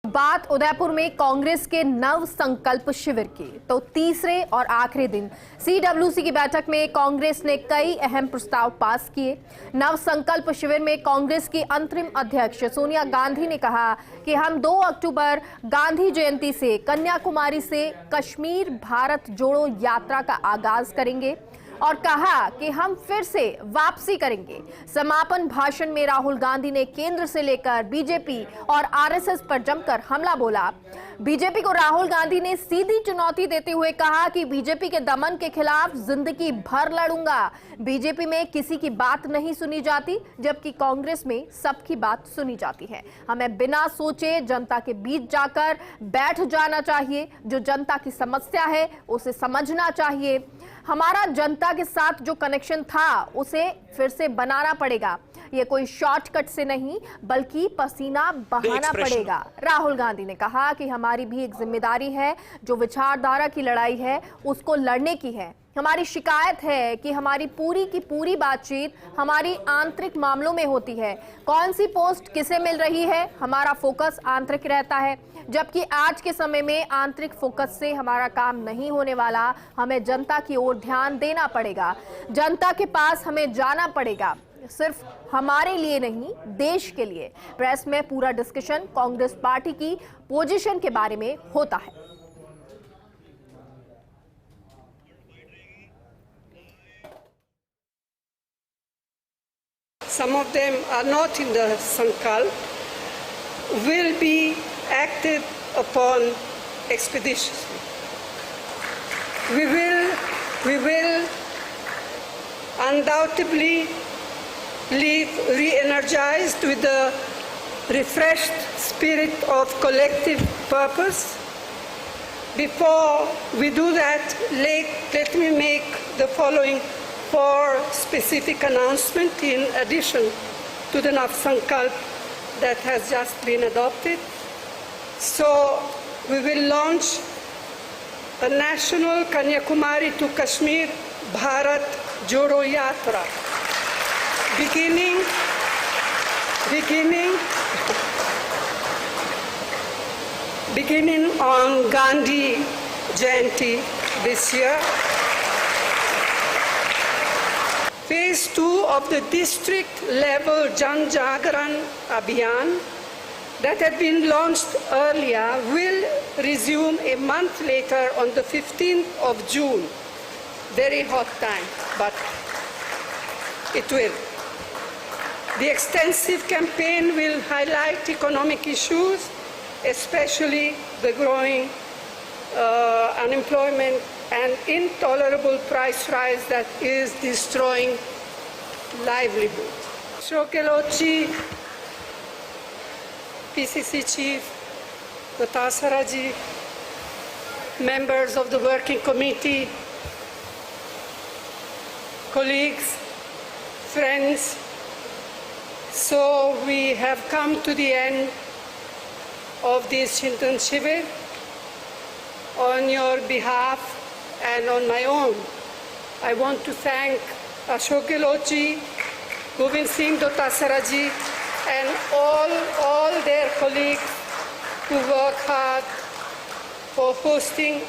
बात उदयपुर में कांग्रेस के नव संकल्प शिविर की। तो तीसरे और आखिरी दिन सीडब्ल्यूसी की बैठक में कांग्रेस ने कई अहम प्रस्ताव पास किए। नव संकल्प शिविर में कांग्रेस की अंतरिम अध्यक्ष सोनिया गांधी ने कहा कि हम 2 अक्टूबर गांधी जयंती से कन्याकुमारी से कश्मीर भारत जोड़ो यात्रा का आगाज करेंगे और कहा कि हम फिर से वापसी करेंगे। समापन भाषण में राहुल गांधी ने केंद्र से लेकर बीजेपी और आरएसएस पर जमकर हमला बोला। बीजेपी को राहुल गांधी ने सीधी चुनौती देते हुए कहा कि बीजेपी के दमन के खिलाफ जिंदगी भर लड़ूंगा। बीजेपी में किसी की बात नहीं सुनी जाती, जबकि कांग्रेस में सबकी बात सुनी जाती है। हमें बिना सोचे जनता के बीच जाकर बैठ जाना चाहिए। जो जनता की समस्या है उसे समझना चाहिए। हमारा जनता के साथ जो कनेक्शन था उसे फिर से बनाना पड़ेगा। ये कोई शॉर्टकट से नहीं बल्कि पसीना बहाना पड़ेगा। राहुल गांधी ने कहा कि हमारी भी एक जिम्मेदारी है, जो विचारधारा की लड़ाई है उसको लड़ने की है। हमारी शिकायत है कि हमारी पूरी की पूरी बातचीत हमारी आंतरिक मामलों में होती है। कौन सी पोस्ट किसे मिल रही है, हमारा फोकस आंतरिक रहता है, जबकि आज के समय में आंतरिक फोकस से हमारा काम नहीं होने वाला। हमें जनता की ओर ध्यान देना पड़ेगा, जनता के पास हमें जाना पड़ेगा, सिर्फ हमारे लिए नहीं देश के लिए। प्रेस में पूरा डिस्कशन कांग्रेस पार्टी की पोजीशन के बारे में होता है। Some of them are not in the Sankalp, will be acted upon expeditiously. We will undoubtedly leave re-energized with the refreshed spirit of collective purpose. Before we do that, let me make the following 4 specific announcements in addition to the Nav Sankalp that has just been adopted. So we will launch a national Kanyakumari to Kashmir Bharat Jodo Yatra beginning on Gandhi Jayanti this year. Phase 2 of the district level Jan Jagran Abhiyan that had been launched earlier will resume a month later on the 15th of June. Very hot time, but it will. The extensive campaign will highlight economic issues, especially the growing unemployment and intolerable price rise that is destroying livelihood. Ashok Gehlot, PCC Chief, Dotasra ji, members of the working committee, colleagues, friends. So we have come to the end of this Chintan Shivir. On your behalf and on my own, I want to thank Ashok Gehlot ji, Govind Singh Dotasra ji, and all their colleagues who work hard for hosting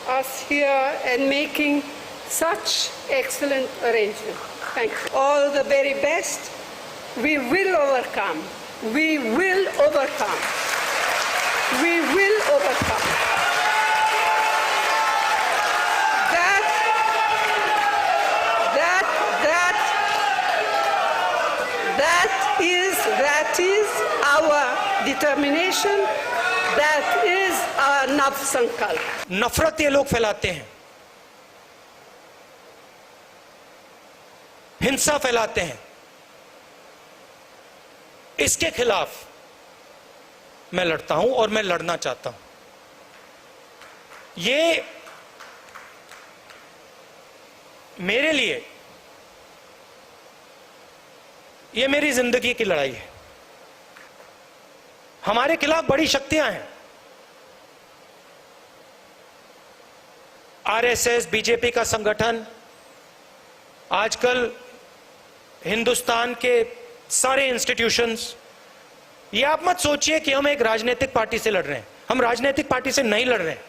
us here and making such excellent arrangements. Thank you. All the very best. We will overcome. We will overcome. We will overcome. That is our determination. That is our Nav Sankalp. नफरत ये लोग फैलाते हैं, हिंसा फैलाते हैं, इसके खिलाफ मैं लड़ता हूं और मैं लड़ना चाहता हूं। ये मेरे लिए ये मेरी जिंदगी की लड़ाई है। हमारे खिलाफ बड़ी शक्तियां हैं, आरएसएस, बीजेपी का संगठन, आजकल हिंदुस्तान के सारे इंस्टीट्यूशंस, ये आप मत सोचिए कि हम एक राजनीतिक पार्टी से लड़ रहे हैं। हम राजनीतिक पार्टी से नहीं लड़ रहे हैं।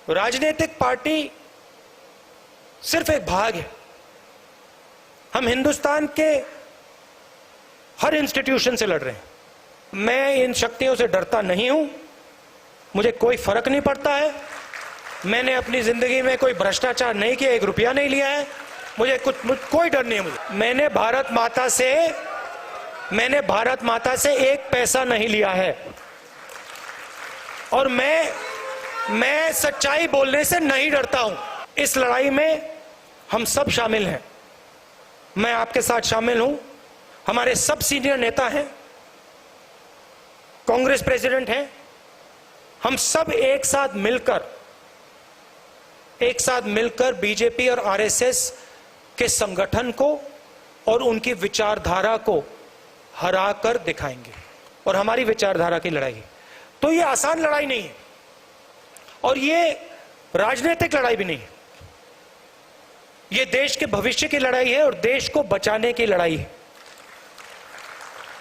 राजनीतिक पार्टी सिर्फ एक भाग है। हम हिंदुस्तान के हर इंस्टीट्यूशन से लड़ रहे हैं। मैं इन शक्तियों से डरता नहीं हूं। मुझे कोई फर्क नहीं पड़ता है। मैंने अपनी जिंदगी में कोई भ्रष्टाचार नहीं किया, 1 रुपया नहीं लिया है। मुझे कोई डर नहीं है। मुझे मैंने भारत माता से 1 पैसा नहीं लिया है। और मैं सच्चाई बोलने से नहीं डरता हूं। इस लड़ाई में हम सब शामिल हैं। मैं आपके साथ शामिल हूं। हमारे सब सीनियर नेता हैं, कांग्रेस प्रेसिडेंट हैं। हम सब एक साथ मिलकर बीजेपी और आरएसएस के संगठन को और उनकी विचारधारा को हरा कर दिखाएंगे। और हमारी विचारधारा की लड़ाई, तो ये आसान लड़ाई नहीं है और ये राजनीतिक लड़ाई भी नहीं है। ये देश के भविष्य की लड़ाई है और देश को बचाने की लड़ाई है।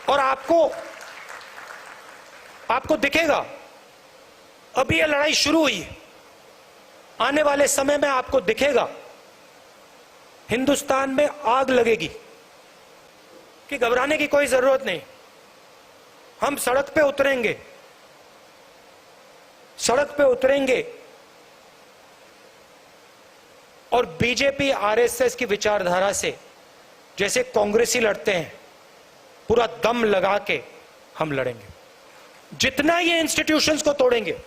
और आपको दिखेगा, अभी ये लड़ाई शुरू हुई है। आने वाले समय में आपको दिखेगा हिंदुस्तान में आग लगेगी। कि घबराने की कोई जरूरत नहीं। हम सड़क पे उतरेंगे और बीजेपी आरएसएस की विचारधारा से जैसे कांग्रेसी लड़ते हैं, पूरा दम लगा के हम लड़ेंगे। जितना ये इंस्टीट्यूशंस को तोड़ेंगे,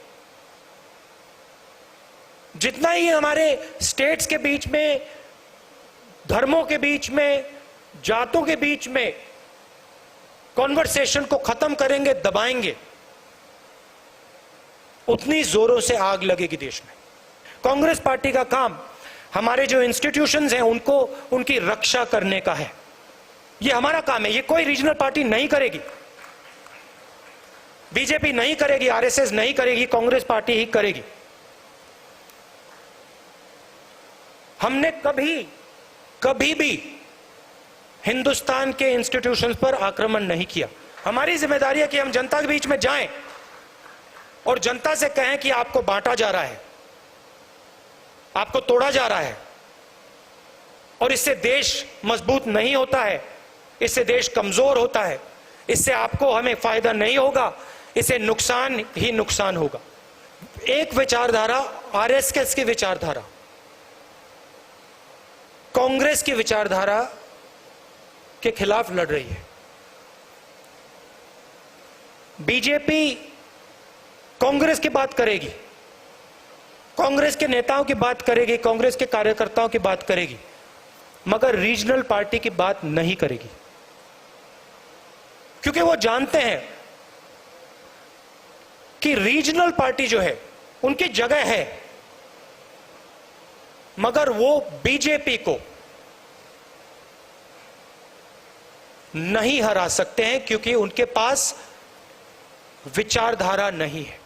जितना ही हमारे स्टेट्स के बीच में, धर्मों के बीच में, जातों के बीच में कॉन्वर्सेशन को खत्म करेंगे, दबाएंगे, उतनी जोरों से आग लगेगी देश में। कांग्रेस पार्टी का काम हमारे जो इंस्टीट्यूशंस हैं उनको, उनकी रक्षा करने का है। ये हमारा काम है। ये कोई रीजनल पार्टी नहीं करेगी। बीजेपी नहीं करेगी, आरएसएस नहीं करेगी, कांग्रेस पार्टी ही करेगी। हमने कभी भी हिंदुस्तान के इंस्टीट्यूशंस पर आक्रमण नहीं किया। हमारी जिम्मेदारी है कि हम जनता के बीच में जाएं और जनता से कहें कि आपको बांटा जा रहा है, आपको तोड़ा जा रहा है और इससे देश मजबूत नहीं होता है, इससे देश कमजोर होता है, इससे आपको हमें फायदा नहीं होगा, इससे नुकसान ही नुकसान होगा। एक विचारधारा आरएसएस की विचारधारा, कांग्रेस की विचारधारा के खिलाफ लड़ रही है। बीजेपी कांग्रेस की बात करेगी, कांग्रेस के नेताओं की बात करेगी, कांग्रेस के कार्यकर्ताओं की बात करेगी, मगर रीजनल पार्टी की बात नहीं करेगी। क्योंकि वो जानते हैं कि रीजनल पार्टी जो है उनकी जगह है, मगर वो बीजेपी को नहीं हरा सकते हैं क्योंकि उनके पास विचारधारा नहीं है।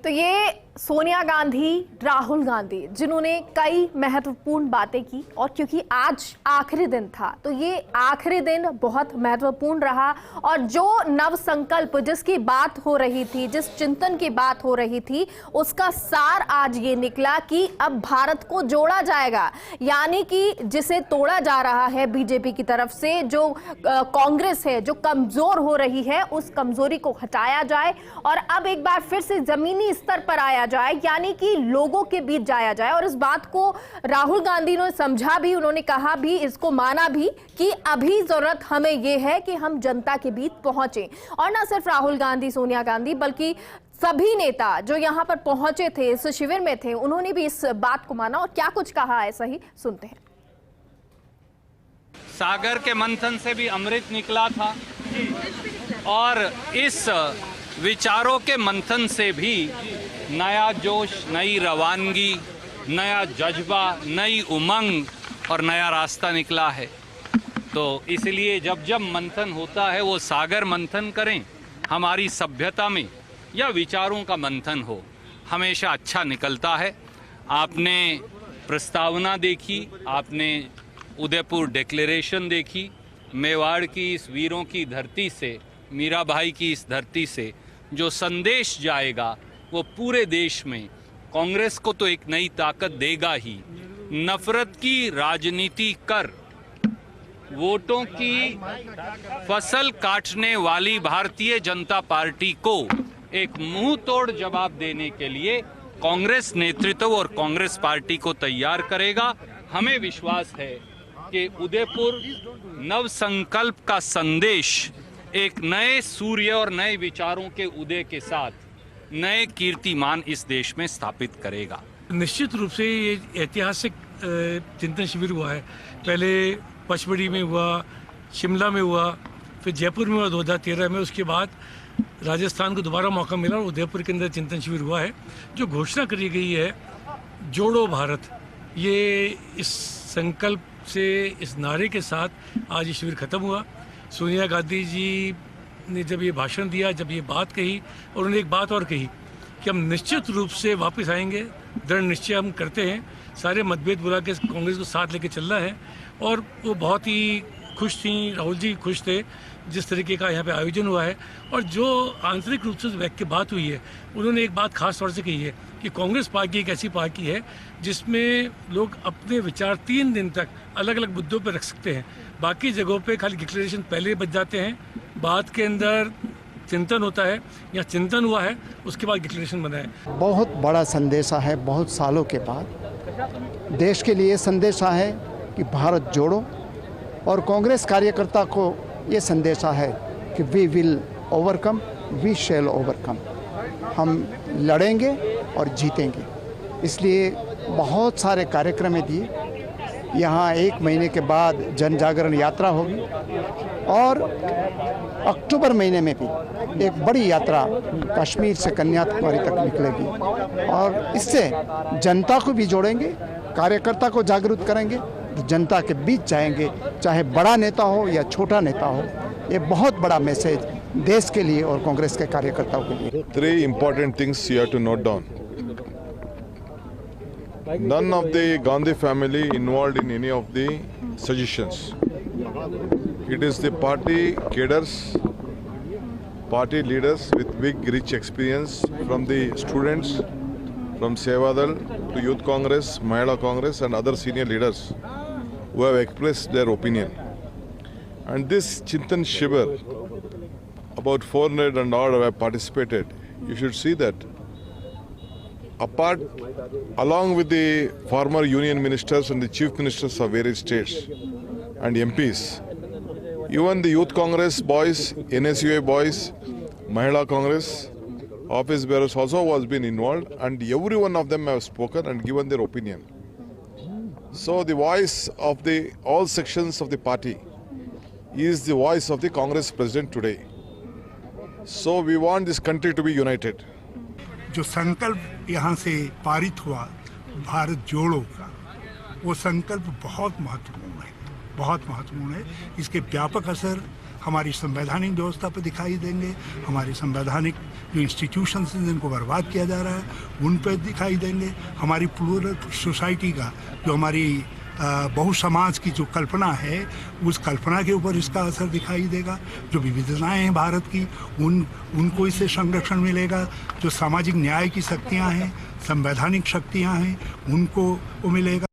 तो ये सोनिया गांधी, राहुल गांधी, जिन्होंने कई महत्वपूर्ण बातें की, और क्योंकि आज आखिरी दिन था तो ये आखिरी दिन बहुत महत्वपूर्ण रहा। और जो नव संकल्प जिसकी बात हो रही थी, जिस चिंतन की बात हो रही थी, उसका सार आज ये निकला कि अब भारत को जोड़ा जाएगा। यानी कि जिसे तोड़ा जा रहा है बीजेपी की तरफ से, जो कांग्रेस है जो कमजोर हो रही है, उस कमजोरी को हटाया जाए और अब एक बार फिर से जमीनी स्तर पर आया जाए, यानी कि लोगों के बीच जाया जाए। और इस बात को राहुल गांधी ने समझा भी, उन्होंने कहा भी, इसको माना भी कि अभी जरूरत हमें यह है कि हम जनता के बीच पहुंचे। और ना सिर्फ राहुल गांधी, सोनिया गांधी, बल्कि सभी नेता जो यहां पर पहुंचे थे, इस शिविर में थे, उन्होंने भी इस बात को माना। और क्या कुछ कहा, ऐसा ही सुनते हैं। सागर के मंथन से भी अमृत निकला था और इस विचारों के मंथन से भी नया जोश, नई रवानगी, नया जज्बा, नई उमंग और नया रास्ता निकला है। तो इसलिए जब जब मंथन होता है वो सागर मंथन करें, हमारी सभ्यता में या विचारों का मंथन हो, हमेशा अच्छा निकलता है। आपने प्रस्तावना देखी, आपने उदयपुर डिक्लेरेशन देखी, मेवाड़ की इस वीरों की धरती से, मीराबाई की इस धरती से जो संदेश जाएगा वो पूरे देश में कांग्रेस को तो एक नई ताकत देगा ही। नफरत की राजनीति कर वोटों की फसल काटने वाली भारतीय जनता पार्टी को एक मुंह तोड़ जवाब देने के लिए कांग्रेस नेतृत्व और कांग्रेस पार्टी को तैयार करेगा। हमें विश्वास है कि उदयपुर नव संकल्प का संदेश एक नए सूर्य और नए विचारों के उदय के साथ नए कीर्तिमान इस देश में स्थापित करेगा। निश्चित रूप से ये ऐतिहासिक चिंतन शिविर हुआ है। पहले पचमढ़ी में हुआ, शिमला में हुआ, फिर जयपुर में हुआ 2013 में। उसके बाद राजस्थान को दोबारा मौका मिला और उदयपुर के अंदर चिंतन शिविर हुआ है। जो घोषणा करी गई है जोड़ो भारत, ये इस संकल्प से, इस नारे के साथ आज ये शिविर खत्म हुआ। सोनिया गांधी जी ने जब ये भाषण दिया, जब ये बात कही, और उन्होंने एक बात और कही कि हम निश्चित रूप से वापस आएंगे, दृढ़ निश्चय हम करते हैं, सारे मतभेद बुला के कांग्रेस को साथ लेके चलना है। और वो बहुत ही खुश थी, राहुल जी खुश थे जिस तरीके का यहाँ पे आयोजन हुआ है। और जो आंतरिक रूप से व्यक्त की बात हुई है, उन्होंने एक बात खास तौर से कही है कि कांग्रेस पार्टी एक ऐसी पार्टी है जिसमें लोग अपने विचार 3 दिन तक अलग अलग मुद्दों पर रख सकते हैं। बाकी जगहों पे खाली डिक्लेरेशन पहले बच जाते हैं, बाद के अंदर चिंतन होता है, या चिंतन हुआ है उसके बाद डिक्लेरेशन बना है। बहुत बड़ा संदेशा है, बहुत सालों के बाद देश के लिए संदेशा है कि भारत जोड़ो, और कांग्रेस कार्यकर्ता को ये संदेशा है कि we will overcome, we shall overcome. हम लड़ेंगे और जीतेंगे। इसलिए बहुत सारे कार्यक्रम दिए। यहाँ 1 महीने के बाद जन जागरण यात्रा होगी, और अक्टूबर महीने में भी एक बड़ी यात्रा कश्मीर से कन्याकुमारी तक निकलेगी। और इससे जनता को भी जोड़ेंगे, कार्यकर्ता को जागरूक करेंगे, जनता के बीच जाएंगे, चाहे बड़ा नेता हो या छोटा नेता हो। ये बहुत बड़ा मैसेज देश के लिए और कांग्रेस के कार्यकर्ताओं के लिए। 3 important things you have to note down. None of the Gandhi family involved in any of the suggestions. It is the party cadres, party leaders with big rich experience, from the students, from Sevadal to Youth Congress, Mahila Congress and other senior leaders who have expressed their opinion. And this Chintan Shivir, about 400 and odd have participated. You should see that apart, along with the former union ministers and the chief ministers of various states and MPs, even the Youth Congress boys, NSUA boys, Mahila Congress, office bearers also was been involved, and every one of them have spoken and given their opinion. So the voice of the all sections of the party is the voice of the Congress president today. So we want this country to be united. जो संकल्प यहाँ से पारित हुआ भारत जोड़ो का, वो संकल्प बहुत महत्वपूर्ण है, बहुत महत्वपूर्ण है। इसके व्यापक असर हमारी संवैधानिक व्यवस्था पर दिखाई देंगे, हमारी संवैधानिक जो इंस्टीट्यूशंस हैं जिनको बर्बाद किया जा रहा है उन पर दिखाई देंगे। हमारी प्लूरल सोसाइटी का जो हमारी बहु समाज की जो कल्पना है, उस कल्पना के ऊपर इसका असर दिखाई देगा। जो विविधताएं हैं भारत की, उनको इससे संरक्षण मिलेगा। जो सामाजिक न्याय की शक्तियां हैं, संवैधानिक शक्तियां हैं, उनको वो मिलेगा।